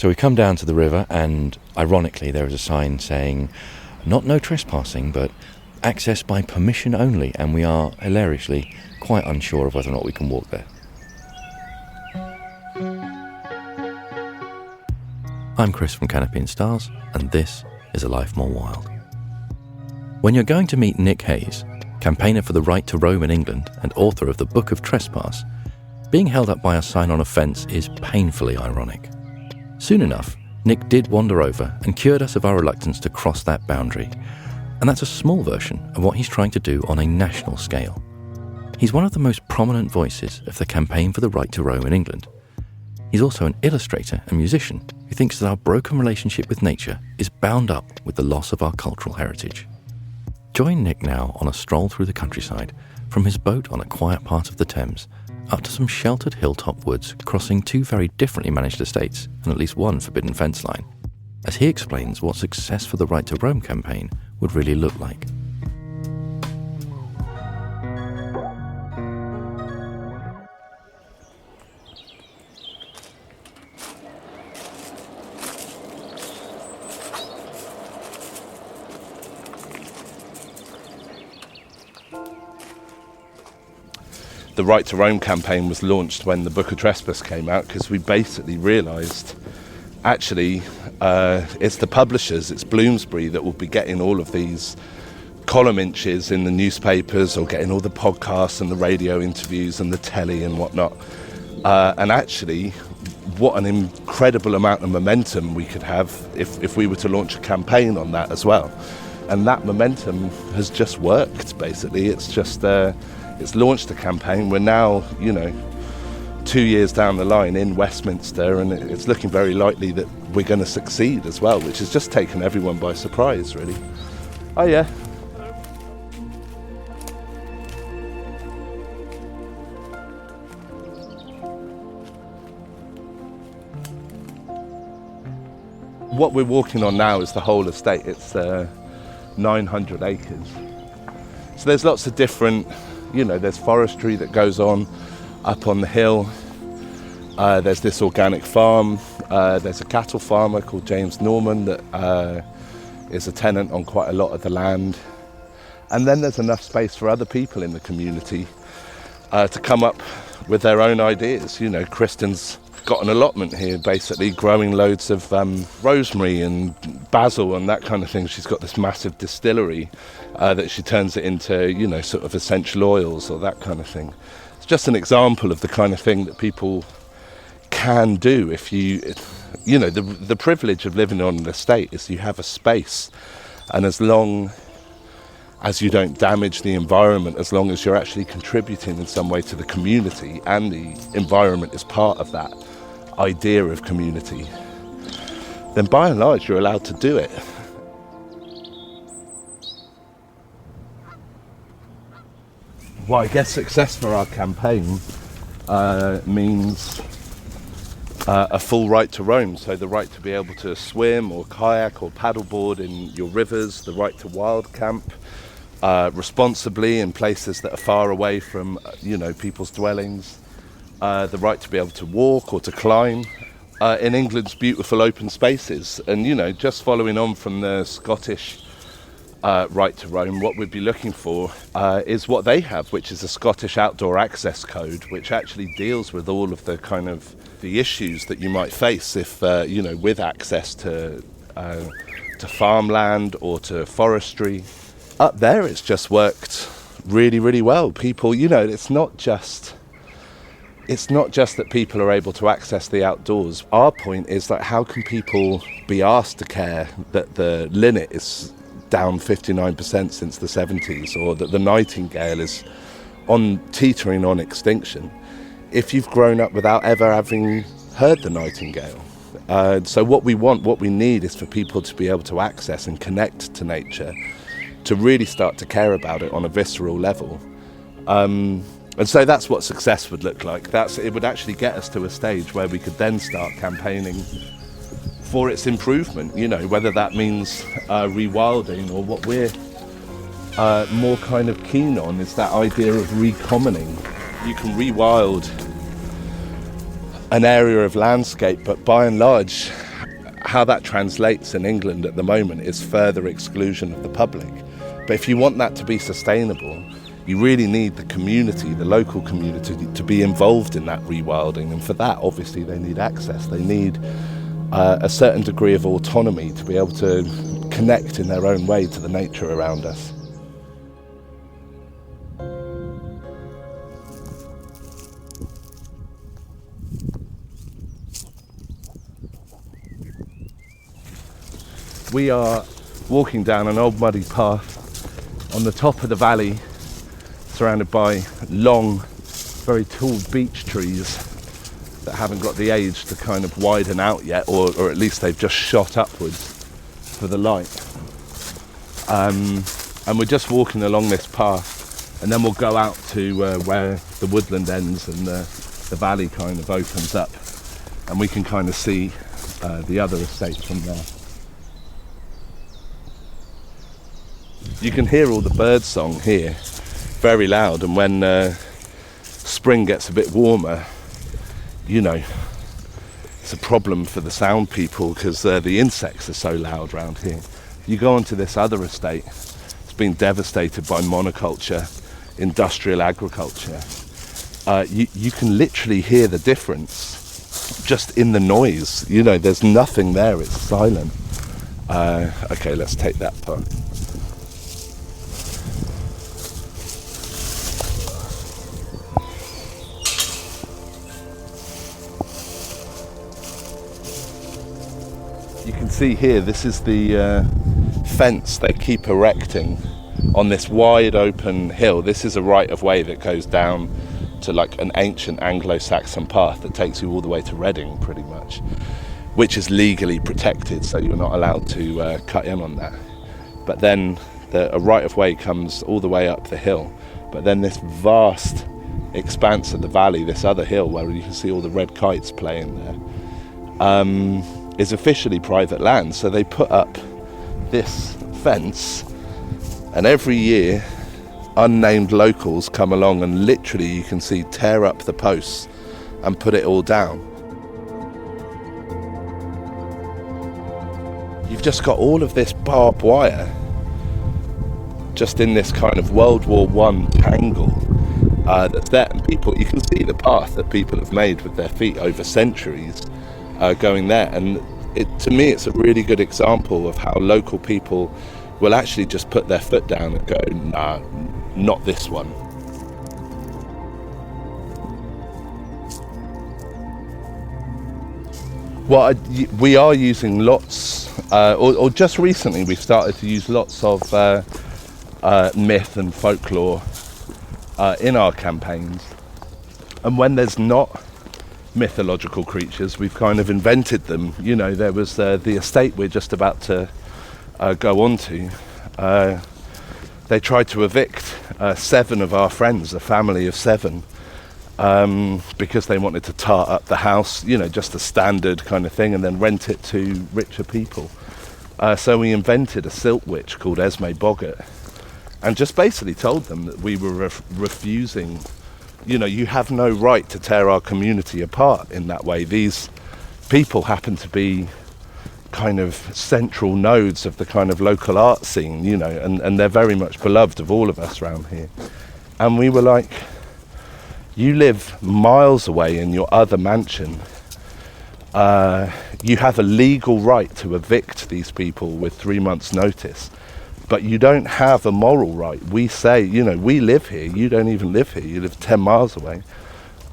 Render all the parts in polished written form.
So we come down to the river, and ironically there is a sign saying, not no trespassing, but access by permission only, and we are hilariously quite unsure of whether or not we can walk there. I'm Chris from Canopy and Stars, and this is A Life More Wild. When you're going to meet Nick Hayes, campaigner for the right to roam in England and author of the Book of Trespass, being held up by a sign on a fence is painfully ironic. Soon enough, Nick did wander over and cured us of our reluctance to cross that boundary, and that's a small version of what he's trying to do on a national scale. He's one of the most prominent voices of the campaign for the right to roam in England. He's also an illustrator and musician who thinks that our broken relationship with nature is bound up with the loss of our cultural heritage. Join Nick now on a stroll through the countryside, from his boat on a quiet part of the Thames up to some sheltered hilltop woods crossing two very differently managed estates and at least one forbidden fence line, as he explains what success for the Right to Roam campaign would really look like. The Right to Roam campaign was launched when the Book of Trespass came out, because we basically realised, actually, it's the publishers, it's Bloomsbury, that will be getting all of these column inches in the newspapers, or getting all the podcasts and the radio interviews and the telly and whatnot. And actually, what an incredible amount of momentum we could have if we were to launch a campaign on that as well. And that momentum has just worked, basically. It's just... It's launched a campaign. We're now, 2 years down the line in Westminster, and it's looking very likely that we're going to succeed as well, which has just taken everyone by surprise, really. Oh, yeah. What we're walking on now is the whole estate. It's 900 acres. So there's lots of different... there's forestry that goes on up on the hill. There's this organic farm. There's a cattle farmer called James Norman that is a tenant on quite a lot of the land. And then there's enough space for other people in the community to come up with their own ideas. Kristen's got an allotment here, basically growing loads of rosemary and basil and that kind of thing. She's got this massive distillery that she turns it into, sort of essential oils or that kind of thing. It's just an example of the kind of thing that people can do if the privilege of living on an estate is you have a space, and as long as you don't damage the environment, as long as you're actually contributing in some way to the community, and the environment is part of that idea of community, then by and large you're allowed to do it. Well, I guess success for our campaign means a full right to roam, so the right to be able to swim or kayak or paddleboard in your rivers, the right to wild camp responsibly in places that are far away from people's dwellings, the right to be able to walk or to climb in England's beautiful open spaces. And just following on from the Scottish right to roam, what we'd be looking for is what they have, which is a Scottish Outdoor Access Code, which actually deals with all of the kind of the issues that you might face if with access to farmland or to forestry. Up there it's just worked really, really well. People, it's not just that people are able to access the outdoors. Our point is that how can people be asked to care that the linnet is down 59% since the 70s, or that the nightingale is teetering on extinction, if you've grown up without ever having heard the nightingale. So what we need is for people to be able to access and connect to nature, to really start to care about it on a visceral level. And so that's what success would look like. It would actually get us to a stage where we could then start campaigning for its improvement, whether that means rewilding, or what we're more kind of keen on is that idea of recommoning. You can rewild an area of landscape, but by and large how that translates in England at the moment is further exclusion of the public. But if you want that to be sustainable, you really need the community, the local community, to be involved in that rewilding. And for that, obviously, they need access. They need a certain degree of autonomy to be able to connect in their own way to the nature around us. We are walking down an old muddy path on the top of the valley, surrounded by long, very tall beech trees that haven't got the age to kind of widen out yet, or at least they've just shot upwards for the light. And we're just walking along this path, and then we'll go out to where the woodland ends and the valley kind of opens up, and we can kind of see the other estate from there. You can hear all the bird song here, very loud, and when spring gets a bit warmer, you know, it's a problem for the sound people because the insects are so loud around here. You go onto this other estate, it's been devastated by monoculture, industrial agriculture. You can literally hear the difference just in the noise. You know, there's nothing there, it's silent. Okay, let's take that part. You can see here, this is the fence they keep erecting on this wide open hill. This is a right of way that goes down to like an ancient Anglo-Saxon path that takes you all the way to Reading pretty much, which is legally protected, so you're not allowed to cut in on that. But then a right of way comes all the way up the hill, but then this vast expanse of the valley, this other hill where you can see all the red kites playing there, is officially private land. So they put up this fence, and every year unnamed locals come along and literally you can see tear up the posts and put it all down. You've just got all of this barbed wire just in this kind of World War I tangle that's there, and people, you can see the path that people have made with their feet over centuries going there, and to me it's a really good example of how local people will actually just put their foot down and go, nah, not this one. Well, we are using lots, or just recently we've started to use lots of myth and folklore in our campaigns, and when there's not mythological creatures, we've kind of invented them. You know, there was the estate we're just about to go on to. They tried to evict 7 of our friends, a family of 7, because they wanted to tar up the house, you know, just a standard kind of thing, and then rent it to richer people. So we invented a silt witch called Esme Boggart, and just basically told them that we were refusing. You know, you have no right to tear our community apart in that way. These people happen to be kind of central nodes of the kind of local art scene, you know, and they're very much beloved of all of us around here. And we were like, you live miles away in your other mansion. You have a legal right to evict these people with 3 months' notice. But you don't have a moral right. We say, you know, we live here. You don't even live here. You live 10 miles away.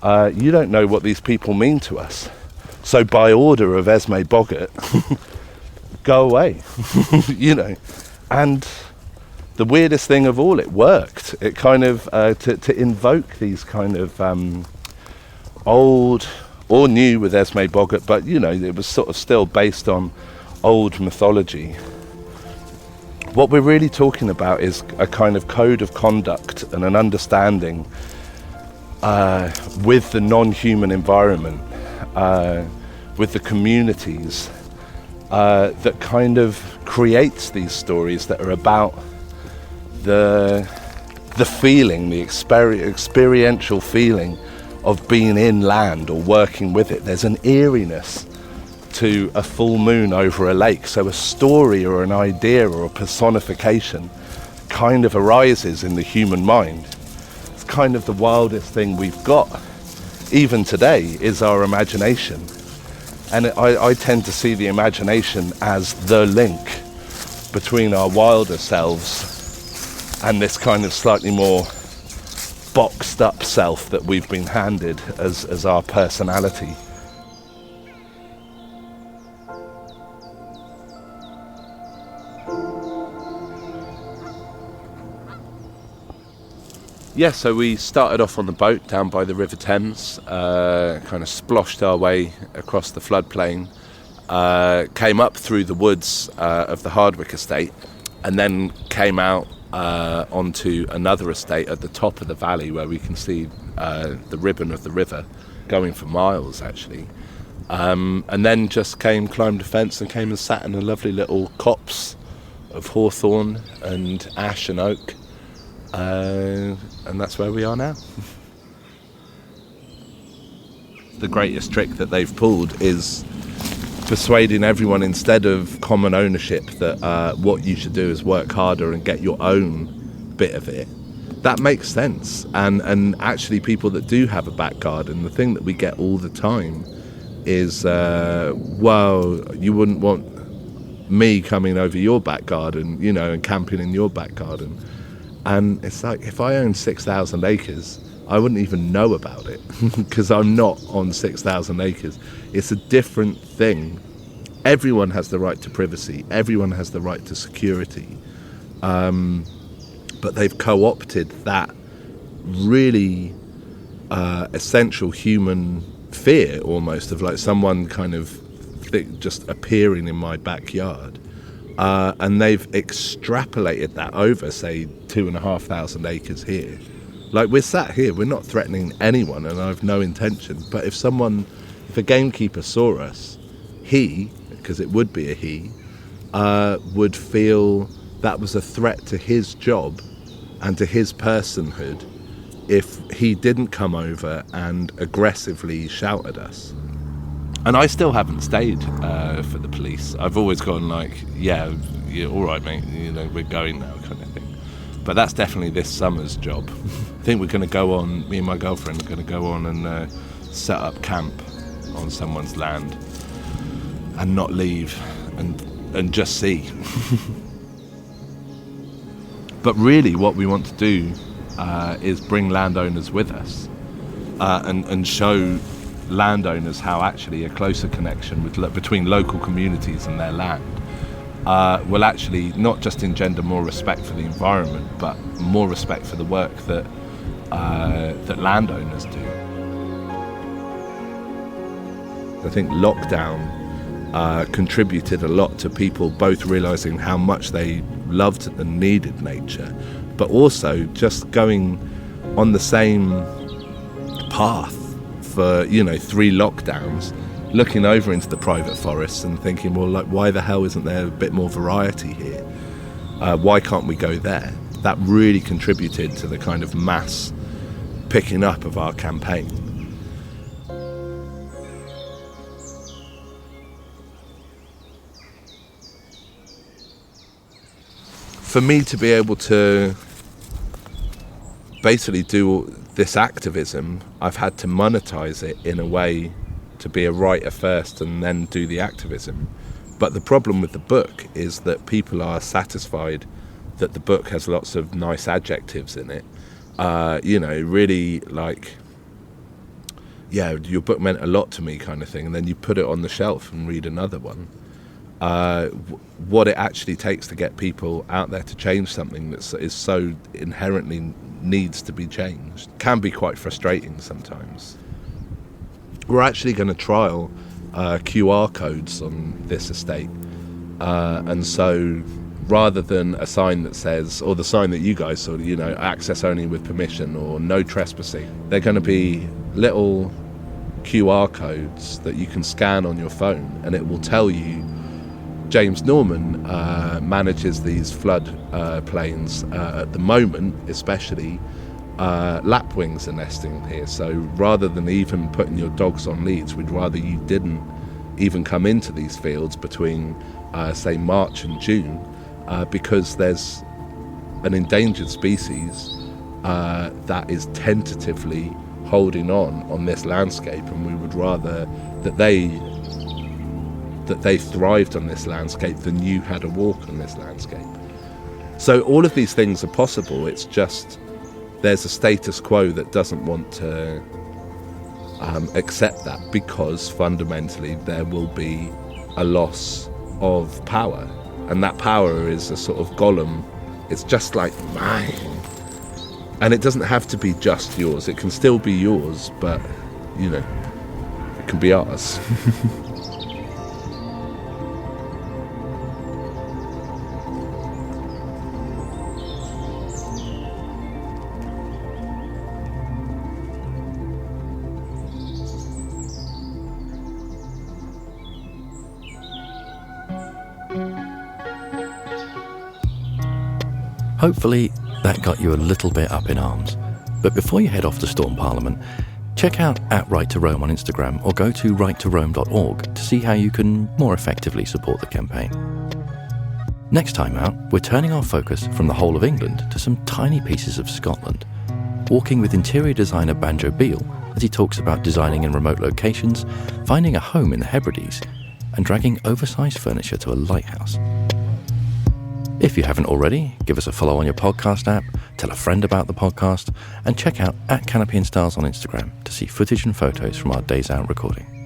You don't know what these people mean to us. So by order of Esme Boggart, go away, you know. And the weirdest thing of all, it worked. It kind of, to invoke these kind of old or new with Esme Boggart, but, you know, it was sort of still based on old mythology. What we're really talking about is a kind of code of conduct and an understanding with the non-human environment, with the communities, that kind of creates these stories that are about the feeling, the experiential feeling of being in land or working with it. There's an eeriness to a full moon over a lake. So a story or an idea or a personification kind of arises in the human mind. It's kind of the wildest thing we've got, even today, is our imagination. And I tend to see the imagination as the link between our wilder selves and this kind of slightly more boxed up self that we've been handed as our personality. Yeah, so we started off on the boat down by the River Thames, kind of sploshed our way across the floodplain, came up through the woods of the Hardwick estate, and then came out onto another estate at the top of the valley where we can see the ribbon of the river going for miles, actually. And then just climbed a fence and came and sat in a lovely little copse of hawthorn and ash and oak. And that's where we are now. The greatest trick that they've pulled is persuading everyone, instead of common ownership, that what you should do is work harder and get your own bit of it. That makes sense. And actually people that do have a back garden, the thing that we get all the time is, well, you wouldn't want me coming over your back garden, you know, and camping in your back garden. And it's like, if I owned 6,000 acres, I wouldn't even know about it because I'm not on 6,000 acres. It's a different thing. Everyone has the right to privacy. Everyone has the right to security. But they've co-opted that really essential human fear, almost, of like someone kind of just appearing in my backyard. And they've extrapolated that over, say, 2,500 acres here. Like, we're sat here, we're not threatening anyone, and I have no intention. But if a gamekeeper saw us, he, because it would be a he, would feel that was a threat to his job and to his personhood if he didn't come over and aggressively shout at us. And I still haven't stayed for the police. I've always gone like, yeah, all right, mate, you know, we're going now, kind of thing. But that's definitely this summer's job. I think we're going to go on, me and my girlfriend are going to go on and set up camp on someone's land and not leave and just see. But really what we want to do is bring landowners with us and show landowners how actually a closer connection between local communities and their land will actually not just engender more respect for the environment, but more respect for the work that landowners do. I think lockdown contributed a lot to people both realising how much they loved and needed nature, but also just going on the same path for, 3 lockdowns, looking over into the private forests and thinking, well, like, why the hell isn't there a bit more variety here? Why can't we go there? That really contributed to the kind of mass picking up of our campaign. For me to be able to basically do this activism, I've had to monetize it in a way to be a writer first and then do the activism. But the problem with the book is that people are satisfied that the book has lots of nice adjectives in it. Really like, yeah, your book meant a lot to me kind of thing, and then you put it on the shelf and read another one. What it actually takes to get people out there to change something that is so inherently needs to be changed can be quite frustrating sometimes. We're actually going to trial QR codes on this estate, and so rather than a sign that says, or the sign that you guys saw, access only with permission or no trespassing, they're going to be little QR codes that you can scan on your phone, and it will tell you James Norman manages these flood plains at the moment, especially lapwings are nesting here. So rather than even putting your dogs on leads, we'd rather you didn't even come into these fields between, say, March and June, because there's an endangered species that is tentatively holding on this landscape, and we would rather that they thrived on this landscape than you had a walk on this landscape. So all of these things are possible. It's just there's a status quo that doesn't want to accept that, because fundamentally there will be a loss of power, and that power is a sort of golem. It's just like mine, and it doesn't have to be just yours. It can still be yours, but it can be ours. Hopefully that got you a little bit up in arms. But before you head off to storm Parliament, check out @Right2Rome on Instagram or go to right2rome.org to see how you can more effectively support the campaign. Next time out, we're turning our focus from the whole of England to some tiny pieces of Scotland, walking with interior designer Banjo Beale as he talks about designing in remote locations, finding a home in the Hebrides, and dragging oversized furniture to a lighthouse. If you haven't already, give us a follow on your podcast app, tell a friend about the podcast, and check out @Canopy and Stars on Instagram to see footage and photos from our days out recording.